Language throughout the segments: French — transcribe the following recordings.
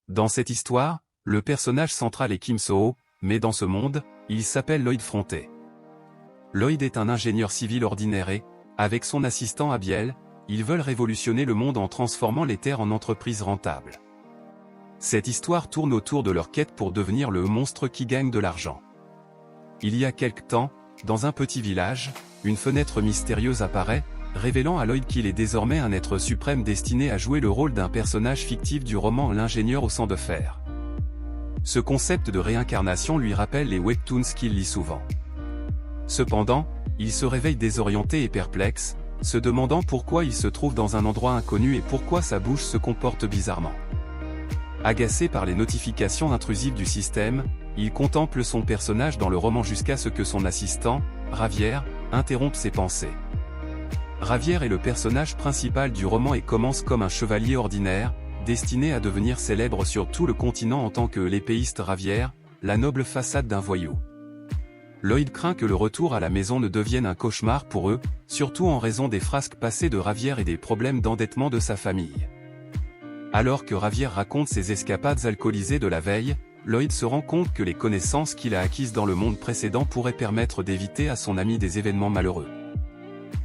Dans cette histoire, le personnage central est Kim So-ho, mais dans ce monde, il s'appelle Lloyd Fronté. Lloyd est un ingénieur civil ordinaire et, avec son assistant Abiel, ils veulent révolutionner le monde en transformant les terres en entreprises rentables. Cette histoire tourne autour de leur quête pour devenir le monstre qui gagne de l'argent. Il y a quelque temps, dans un petit village, une fenêtre mystérieuse apparaît, révélant à Lloyd qu'il est désormais un être suprême destiné à jouer le rôle d'un personnage fictif du roman L'ingénieur au sang de fer. Ce concept de réincarnation lui rappelle les webtoons qu'il lit souvent. Cependant, il se réveille désorienté et perplexe, se demandant pourquoi il se trouve dans un endroit inconnu et pourquoi sa bouche se comporte bizarrement. Agacé par les notifications intrusives du système, il contemple son personnage dans le roman jusqu'à ce que son assistant, Javier, interrompe ses pensées. Javier est le personnage principal du roman et commence comme un chevalier ordinaire, destiné à devenir célèbre sur tout le continent en tant que l'épéiste Javier, la noble façade d'un voyou. Lloyd craint que le retour à la maison ne devienne un cauchemar pour eux, surtout en raison des frasques passées de Javier et des problèmes d'endettement de sa famille. Alors que Javier raconte ses escapades alcoolisées de la veille, Lloyd se rend compte que les connaissances qu'il a acquises dans le monde précédent pourraient permettre d'éviter à son ami des événements malheureux.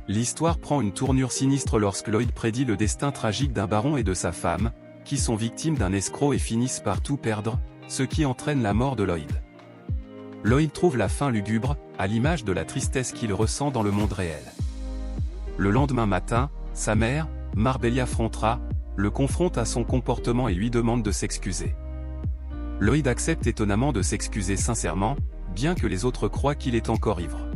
L'histoire prend une tournure sinistre lorsque Lloyd prédit le destin tragique d'un baron et de sa femme, qui sont victimes d'un escroc et finissent par tout perdre, ce qui entraîne la mort de Lloyd. Lloyd trouve la fin lugubre, à l'image de la tristesse qu'il ressent dans le monde réel. Le lendemain matin, sa mère, Marbella Frontra, le confronte à son comportement et lui demande de s'excuser. Lloyd accepte étonnamment de s'excuser sincèrement, bien que les autres croient qu'il est encore ivre.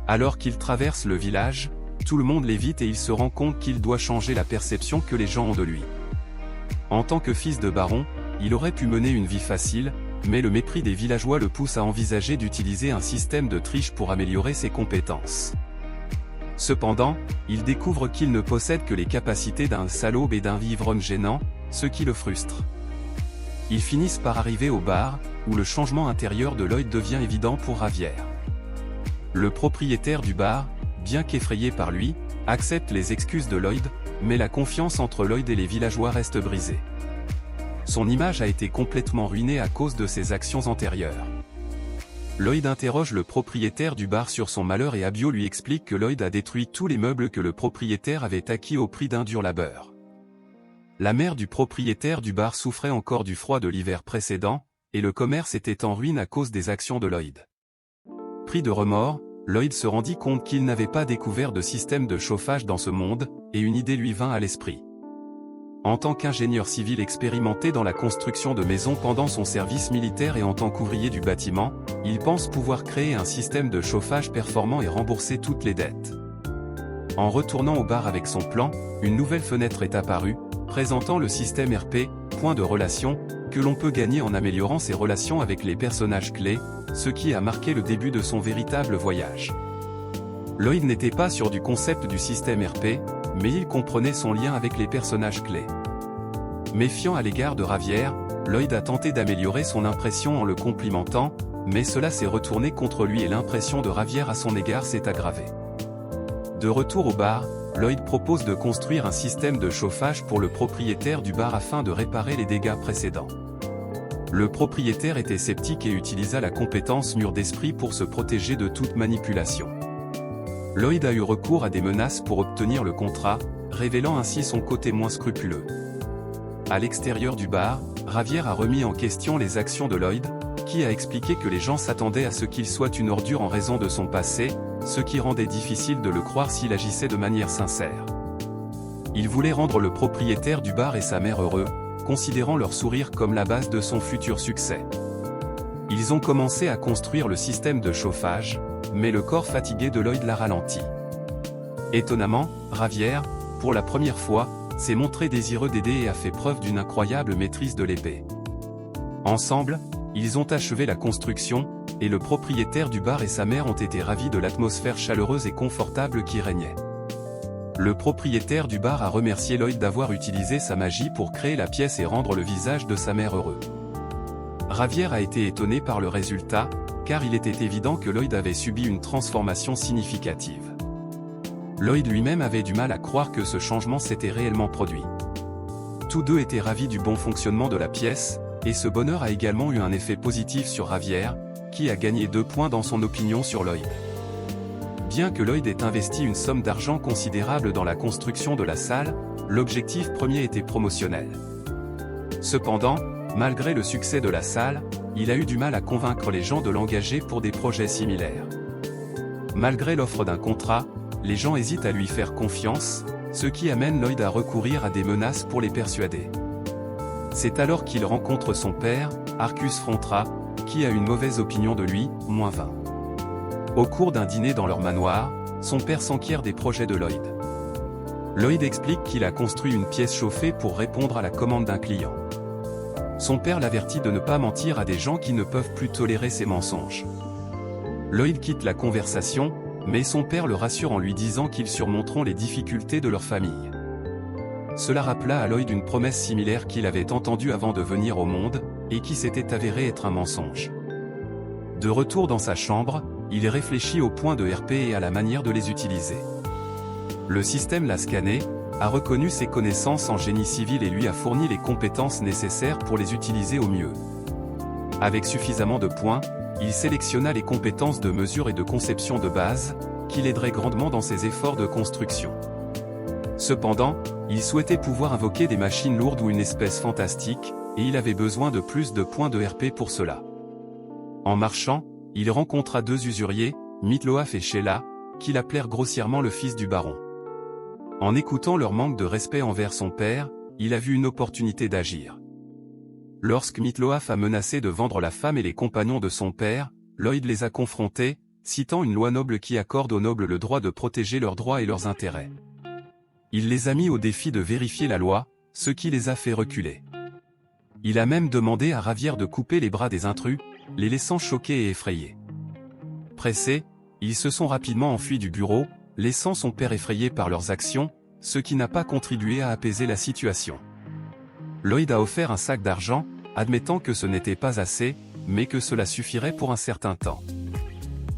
Alors qu'il traverse le village, tout le monde l'évite et il se rend compte qu'il doit changer la perception que les gens ont de lui. En tant que fils de baron, il aurait pu mener une vie facile, mais le mépris des villageois le pousse à envisager d'utiliser un système de triche pour améliorer ses compétences. Cependant, il découvre qu'il ne possède que les capacités d'un salaud et d'un ivrogne gênant, ce qui le frustre. Ils finissent par arriver au bar, où le changement intérieur de Lloyd devient évident pour Javier. Le propriétaire du bar, bien qu'effrayé par lui, accepte les excuses de Lloyd, mais la confiance entre Lloyd et les villageois reste brisée. Son image a été complètement ruinée à cause de ses actions antérieures. Lloyd interroge le propriétaire du bar sur son malheur et Abio lui explique que Lloyd a détruit tous les meubles que le propriétaire avait acquis au prix d'un dur labeur. La mère du propriétaire du bar souffrait encore du froid de l'hiver précédent, et le commerce était en ruine à cause des actions de Lloyd. Pris de remords, Lloyd se rendit compte qu'il n'avait pas découvert de système de chauffage dans ce monde, et une idée lui vint à l'esprit. En tant qu'ingénieur civil expérimenté dans la construction de maisons pendant son service militaire et en tant qu'ouvrier du bâtiment, il pense pouvoir créer un système de chauffage performant et rembourser toutes les dettes. En retournant au bar avec son plan, une nouvelle fenêtre est apparue, présentant le système RP, point de relation, que l'on peut gagner en améliorant ses relations avec les personnages clés, ce qui a marqué le début de son véritable voyage. Lloyd n'était pas sûr du concept du système RP, mais il comprenait son lien avec les personnages clés. Méfiant à l'égard de Javier, Lloyd a tenté d'améliorer son impression en le complimentant, mais cela s'est retourné contre lui et l'impression de Javier à son égard s'est aggravée. De retour au bar, Lloyd propose de construire un système de chauffage pour le propriétaire du bar afin de réparer les dégâts précédents. Le propriétaire était sceptique et utilisa la compétence mur d'esprit pour se protéger de toute manipulation. Lloyd a eu recours à des menaces pour obtenir le contrat, révélant ainsi son côté moins scrupuleux. À l'extérieur du bar, Javier a remis en question les actions de Lloyd, qui a expliqué que les gens s'attendaient à ce qu'il soit une ordure en raison de son passé, ce qui rendait difficile de le croire s'il agissait de manière sincère. Il voulait rendre le propriétaire du bar et sa mère heureux, considérant leur sourire comme la base de son futur succès. Ils ont commencé à construire le système de chauffage, mais le corps fatigué de Lloyd l'a ralenti. Étonnamment, Javier, pour la première fois, s'est montré désireux d'aider et a fait preuve d'une incroyable maîtrise de l'épée. Ensemble, ils ont achevé la construction, et le propriétaire du bar et sa mère ont été ravis de l'atmosphère chaleureuse et confortable qui régnait. Le propriétaire du bar a remercié Lloyd d'avoir utilisé sa magie pour créer la pièce et rendre le visage de sa mère heureux. Javier a été étonné par le résultat, car il était évident que Lloyd avait subi une transformation significative. Lloyd lui-même avait du mal à croire que ce changement s'était réellement produit. Tous deux étaient ravis du bon fonctionnement de la pièce, et ce bonheur a également eu un effet positif sur Javier, qui a gagné 2 points dans son opinion sur Lloyd. Bien que Lloyd ait investi une somme d'argent considérable dans la construction de la salle, l'objectif premier était promotionnel. Cependant, malgré le succès de la salle, il a eu du mal à convaincre les gens de l'engager pour des projets similaires. Malgré l'offre d'un contrat, les gens hésitent à lui faire confiance, ce qui amène Lloyd à recourir à des menaces pour les persuader. C'est alors qu'il rencontre son père, Arcus Frontra, qui a une mauvaise opinion de lui, -20. Au cours d'un dîner dans leur manoir, son père s'enquiert des projets de Lloyd. Lloyd explique qu'il a construit une pièce chauffée pour répondre à la commande d'un client. Son père l'avertit de ne pas mentir à des gens qui ne peuvent plus tolérer ses mensonges. Lloyd quitte la conversation, mais son père le rassure en lui disant qu'ils surmonteront les difficultés de leur famille. Cela rappela à Lloyd une promesse similaire qu'il avait entendue avant de venir au monde, et qui s'était avérée être un mensonge. De retour dans sa chambre, il réfléchit aux points de RP et à la manière de les utiliser. Le système l'a scanné, a reconnu ses connaissances en génie civil et lui a fourni les compétences nécessaires pour les utiliser au mieux. Avec suffisamment de points, il sélectionna les compétences de mesure et de conception de base, qui l'aideraient grandement dans ses efforts de construction. Cependant, il souhaitait pouvoir invoquer des machines lourdes ou une espèce fantastique, et il avait besoin de plus de points de RP pour cela. En marchant, il rencontra 2 usuriers, Mitloaf et Sheila, qui l'appelèrent grossièrement le fils du baron. En écoutant leur manque de respect envers son père, il a vu une opportunité d'agir. Lorsque Mitloaf a menacé de vendre la femme et les compagnons de son père, Lloyd les a confrontés, citant une loi noble qui accorde aux nobles le droit de protéger leurs droits et leurs intérêts. Il les a mis au défi de vérifier la loi, ce qui les a fait reculer. Il a même demandé à Javier de couper les bras des intrus, les laissant choqués et effrayés. Pressés, ils se sont rapidement enfuis du bureau, laissant son père effrayé par leurs actions, ce qui n'a pas contribué à apaiser la situation. Lloyd a offert un sac d'argent, admettant que ce n'était pas assez, mais que cela suffirait pour un certain temps.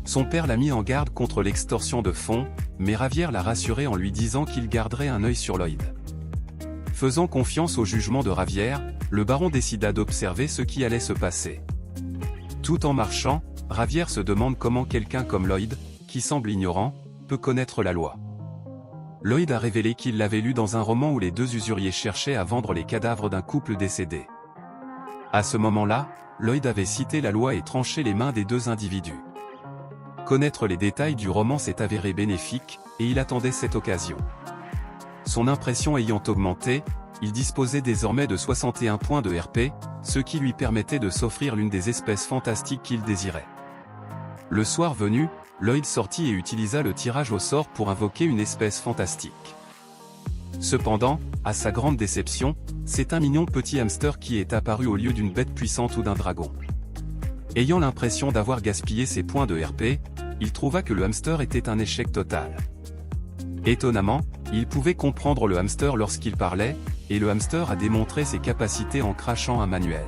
Son père l'a mis en garde contre l'extorsion de fonds, mais Javier l'a rassuré en lui disant qu'il garderait un œil sur Lloyd. Faisant confiance au jugement de Javier, le baron décida d'observer ce qui allait se passer. Tout en marchant, Javier se demande comment quelqu'un comme Lloyd, qui semble ignorant, peut connaître la loi. Lloyd a révélé qu'il l'avait lu dans un roman où les 2 usuriers cherchaient à vendre les cadavres d'un couple décédé. À ce moment-là, Lloyd avait cité la loi et tranché les mains des 2 individus. Connaître les détails du roman s'est avéré bénéfique, et il attendait cette occasion. Son impression ayant augmenté, il disposait désormais de 61 points de RP, ce qui lui permettait de s'offrir l'une des espèces fantastiques qu'il désirait. Le soir venu, Lloyd sortit et utilisa le tirage au sort pour invoquer une espèce fantastique. Cependant, à sa grande déception, c'est un mignon petit hamster qui est apparu au lieu d'une bête puissante ou d'un dragon. Ayant l'impression d'avoir gaspillé ses points de RP, il trouva que le hamster était un échec total. Étonnamment, il pouvait comprendre le hamster lorsqu'il parlait, et le hamster a démontré ses capacités en crachant un manuel.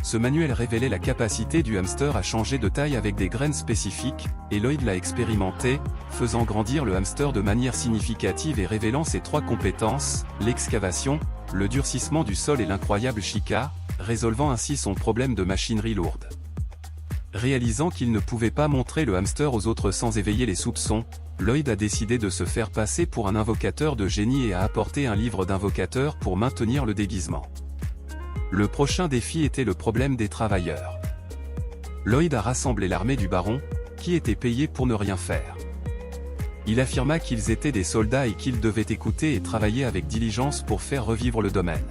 Ce manuel révélait la capacité du hamster à changer de taille avec des graines spécifiques, et Lloyd l'a expérimenté, faisant grandir le hamster de manière significative et révélant ses 3 compétences, l'excavation, le durcissement du sol et l'incroyable chica, résolvant ainsi son problème de machinerie lourde. Réalisant qu'il ne pouvait pas montrer le hamster aux autres sans éveiller les soupçons, Lloyd a décidé de se faire passer pour un invocateur de génie et a apporté un livre d'invocateur pour maintenir le déguisement. Le prochain défi était le problème des travailleurs. Lloyd a rassemblé l'armée du baron, qui était payée pour ne rien faire. Il affirma qu'ils étaient des soldats et qu'ils devaient écouter et travailler avec diligence pour faire revivre le domaine.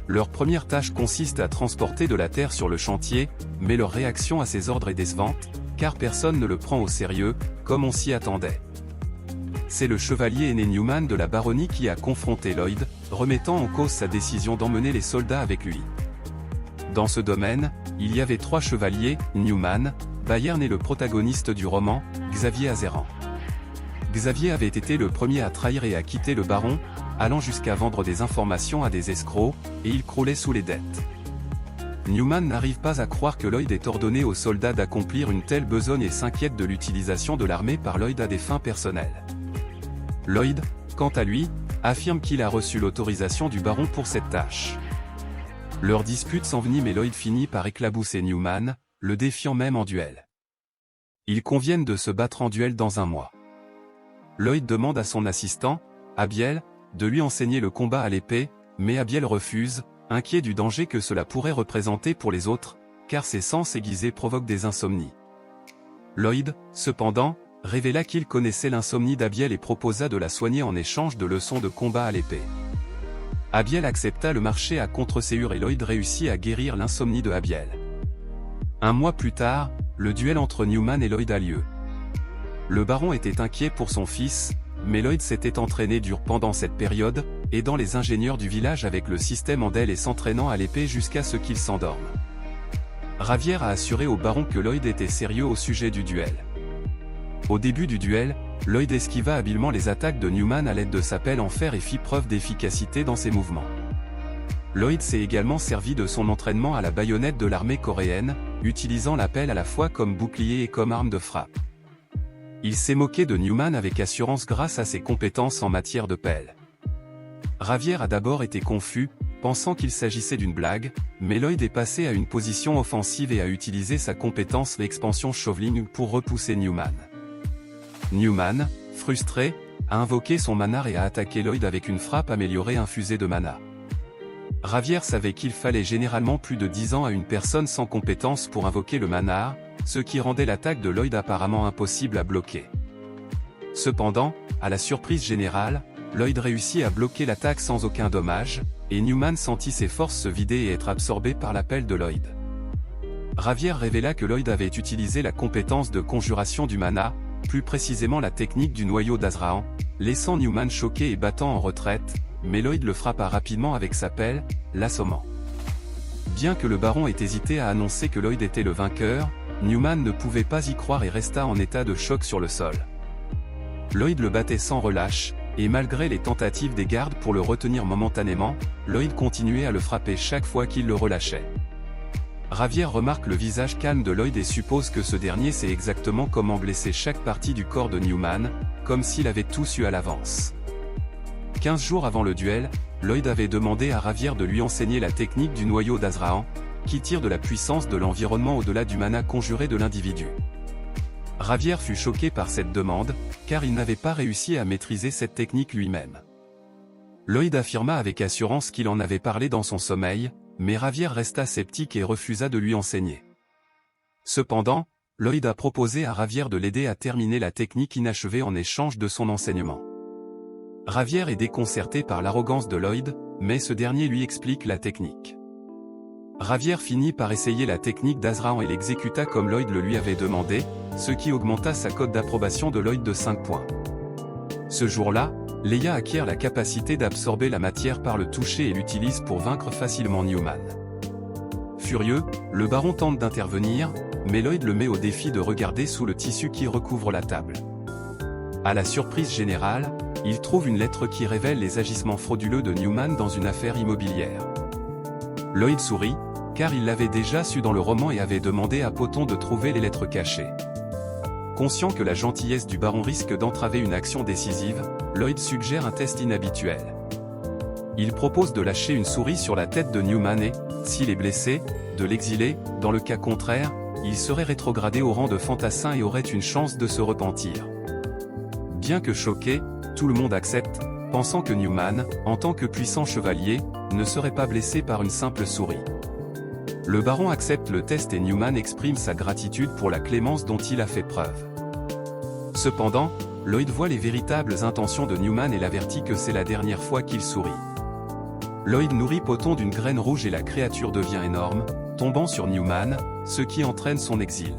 Leur première tâche consiste à transporter de la terre sur le chantier, mais leur réaction à ces ordres est décevante, car personne ne le prend au sérieux, comme on s'y attendait. C'est le chevalier aîné Newman de la baronnie qui a confronté Lloyd, remettant en cause sa décision d'emmener les soldats avec lui. Dans ce domaine, il y avait 3 chevaliers, Newman, Bayern et le protagoniste du roman, Xavier Azeran. Xavier avait été le premier à trahir et à quitter le baron, allant jusqu'à vendre des informations à des escrocs, et il croulait sous les dettes. Newman n'arrive pas à croire que Lloyd ait ordonné aux soldats d'accomplir une telle besogne et s'inquiète de l'utilisation de l'armée par Lloyd à des fins personnelles. Lloyd, quant à lui, affirme qu'il a reçu l'autorisation du baron pour cette tâche. Leur dispute s'envenime et Lloyd finit par éclabousser Newman, le défiant même en duel. Ils conviennent de se battre en duel dans un mois. Lloyd demande à son assistant, Abiel, de lui enseigner le combat à l'épée, mais Abiel refuse, inquiet du danger que cela pourrait représenter pour les autres, car ses sens aiguisés provoquent des insomnies. Lloyd, cependant, révéla qu'il connaissait l'insomnie d'Abiel et proposa de la soigner en échange de leçons de combat à l'épée. Abiel accepta le marché à contre-séure et Lloyd réussit à guérir l'insomnie de Abiel. Un mois plus tard, le duel entre Newman et Lloyd a lieu. Le baron était inquiet pour son fils, mais Lloyd s'était entraîné dur pendant cette période, aidant les ingénieurs du village avec le système Andel et s'entraînant à l'épée jusqu'à ce qu'il s'endorme. Ravière a assuré au baron que Lloyd était sérieux au sujet du duel. Au début du duel, Lloyd esquiva habilement les attaques de Newman à l'aide de sa pelle en fer et fit preuve d'efficacité dans ses mouvements. Lloyd s'est également servi de son entraînement à la baïonnette de l'armée coréenne, utilisant la pelle à la fois comme bouclier et comme arme de frappe. Il s'est moqué de Newman avec assurance grâce à ses compétences en matière de pelle. Ravière a d'abord été confus, pensant qu'il s'agissait d'une blague, mais Lloyd est passé à une position offensive et a utilisé sa compétence l'expansion Chauveling pour repousser Newman. Newman, frustré, a invoqué son manar et a attaqué Lloyd avec une frappe améliorée infusée de mana. Ravière savait qu'il fallait généralement plus de 10 ans à une personne sans compétence pour invoquer le manar, ce qui rendait l'attaque de Lloyd apparemment impossible à bloquer. Cependant, à la surprise générale, Lloyd réussit à bloquer l'attaque sans aucun dommage, et Newman sentit ses forces se vider et être absorbé par la pelle de Lloyd. Ravière révéla que Lloyd avait utilisé la compétence de conjuration du mana, plus précisément la technique du noyau d'Azrahan, laissant Newman choqué et battant en retraite, mais Lloyd le frappa rapidement avec sa pelle, l'assommant. Bien que le baron ait hésité à annoncer que Lloyd était le vainqueur, Newman ne pouvait pas y croire et resta en état de choc sur le sol. Lloyd le battait sans relâche, et malgré les tentatives des gardes pour le retenir momentanément, Lloyd continuait à le frapper chaque fois qu'il le relâchait. Ravière remarque le visage calme de Lloyd et suppose que ce dernier sait exactement comment blesser chaque partie du corps de Newman, comme s'il avait tout su à l'avance. 15 jours avant le duel, Lloyd avait demandé à Ravière de lui enseigner la technique du noyau d'Azrahan, qui tire de la puissance de l'environnement au-delà du mana conjuré de l'individu. Ravière fut choqué par cette demande, car il n'avait pas réussi à maîtriser cette technique lui-même. Lloyd affirma avec assurance qu'il en avait parlé dans son sommeil, mais Ravière resta sceptique et refusa de lui enseigner. Cependant, Lloyd a proposé à Ravière de l'aider à terminer la technique inachevée en échange de son enseignement. Ravière est déconcerté par l'arrogance de Lloyd, mais ce dernier lui explique la technique. Ravière finit par essayer la technique d'Azrahan et l'exécuta comme Lloyd le lui avait demandé, ce qui augmenta sa cote d'approbation de Lloyd de 5 points. Ce jour-là, Leia acquiert la capacité d'absorber la matière par le toucher et l'utilise pour vaincre facilement Newman. Furieux, le baron tente d'intervenir, mais Lloyd le met au défi de regarder sous le tissu qui recouvre la table. À la surprise générale, il trouve une lettre qui révèle les agissements frauduleux de Newman dans une affaire immobilière. Lloyd sourit, car il l'avait déjà su dans le roman et avait demandé à Poton de trouver les lettres cachées. Conscient que la gentillesse du baron risque d'entraver une action décisive, Lloyd suggère un test inhabituel. Il propose de lâcher une souris sur la tête de Newman et, s'il est blessé, de l'exiler. Dans le cas contraire, il serait rétrogradé au rang de fantassin et aurait une chance de se repentir. Bien que choqué, tout le monde accepte, pensant que Newman, en tant que puissant chevalier, ne serait pas blessé par une simple souris. Le baron accepte le test et Newman exprime sa gratitude pour la clémence dont il a fait preuve. Cependant, Lloyd voit les véritables intentions de Newman et l'avertit que c'est la dernière fois qu'il sourit. Lloyd nourrit Poton d'une graine rouge et la créature devient énorme, tombant sur Newman, ce qui entraîne son exil.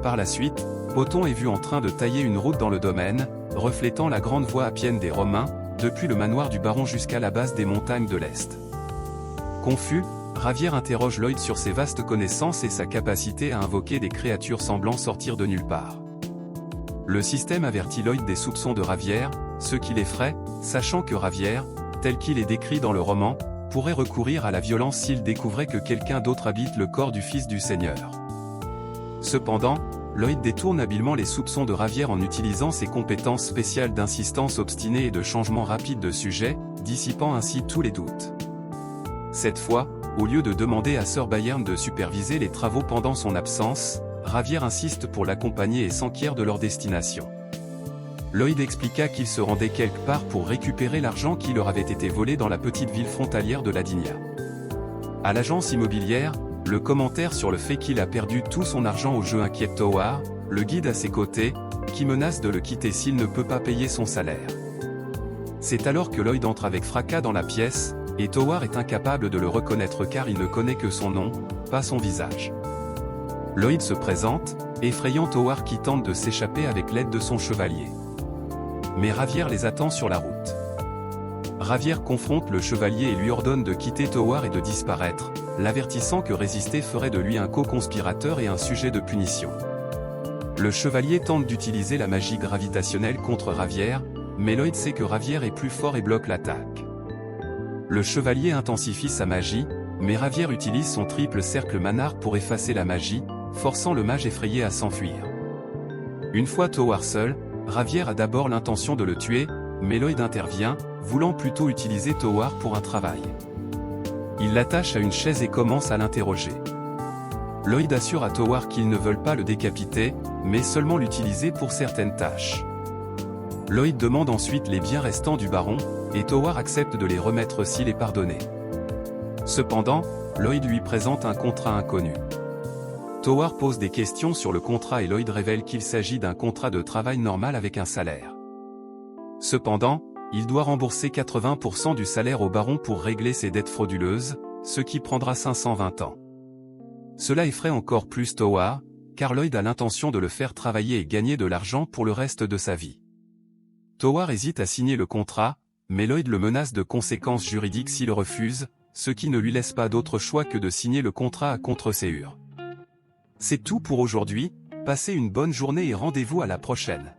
Par la suite, Poton est vu en train de tailler une route dans le domaine, reflétant la grande voie appienne des Romains, depuis le manoir du baron jusqu'à la base des montagnes de l'Est. Confus, Ravière interroge Lloyd sur ses vastes connaissances et sa capacité à invoquer des créatures semblant sortir de nulle part. Le système avertit Lloyd des soupçons de Ravière, ce qui l'effraie, sachant que Ravière, tel qu'il est décrit dans le roman, pourrait recourir à la violence s'il découvrait que quelqu'un d'autre habite le corps du fils du Seigneur. Cependant, Lloyd détourne habilement les soupçons de Ravière en utilisant ses compétences spéciales d'insistance obstinée et de changement rapide de sujet, dissipant ainsi tous les doutes. Cette fois, au lieu de demander à Sir Bayern de superviser les travaux pendant son absence, Ravière insiste pour l'accompagner et s'enquiert de leur destination. Lloyd expliqua qu'il se rendait quelque part pour récupérer l'argent qui leur avait été volé dans la petite ville frontalière de Ladynia. À l'agence immobilière, le commentaire sur le fait qu'il a perdu tout son argent au jeu inquiète Towar, le guide à ses côtés, qui menace de le quitter s'il ne peut pas payer son salaire. C'est alors que Lloyd entre avec fracas dans la pièce, et Towar est incapable de le reconnaître car il ne connaît que son nom, pas son visage. Lloyd se présente, effrayant Towar qui tente de s'échapper avec l'aide de son chevalier. Mais Ravière les attend sur la route. Ravière confronte le chevalier et lui ordonne de quitter Towar et de disparaître, l'avertissant que résister ferait de lui un co-conspirateur et un sujet de punition. Le chevalier tente d'utiliser la magie gravitationnelle contre Ravière, mais Lloyd sait que Ravière est plus fort et bloque l'attaque. Le chevalier intensifie sa magie, mais Ravière utilise son triple cercle Manard pour effacer la magie, forçant le mage effrayé à s'enfuir. Une fois Towar seul, Ravière a d'abord l'intention de le tuer, mais Lloyd intervient, voulant plutôt utiliser Towar pour un travail. Il l'attache à une chaise et commence à l'interroger. Lloyd assure à Towar qu'ils ne veulent pas le décapiter, mais seulement l'utiliser pour certaines tâches. Lloyd demande ensuite les biens restants du baron, et Towar accepte de les remettre s'il est pardonné. Cependant, Lloyd lui présente un contrat inconnu. Towar pose des questions sur le contrat et Lloyd révèle qu'il s'agit d'un contrat de travail normal avec un salaire. Cependant, il doit rembourser 80% du salaire au baron pour régler ses dettes frauduleuses, ce qui prendra 520 ans. Cela effraie encore plus Towar, car Lloyd a l'intention de le faire travailler et gagner de l'argent pour le reste de sa vie. Towar hésite à signer le contrat, mais Lloyd le menace de conséquences juridiques s'il refuse, ce qui ne lui laisse pas d'autre choix que de signer le contrat à contre-séure. C'est tout pour aujourd'hui, passez une bonne journée et rendez-vous à la prochaine.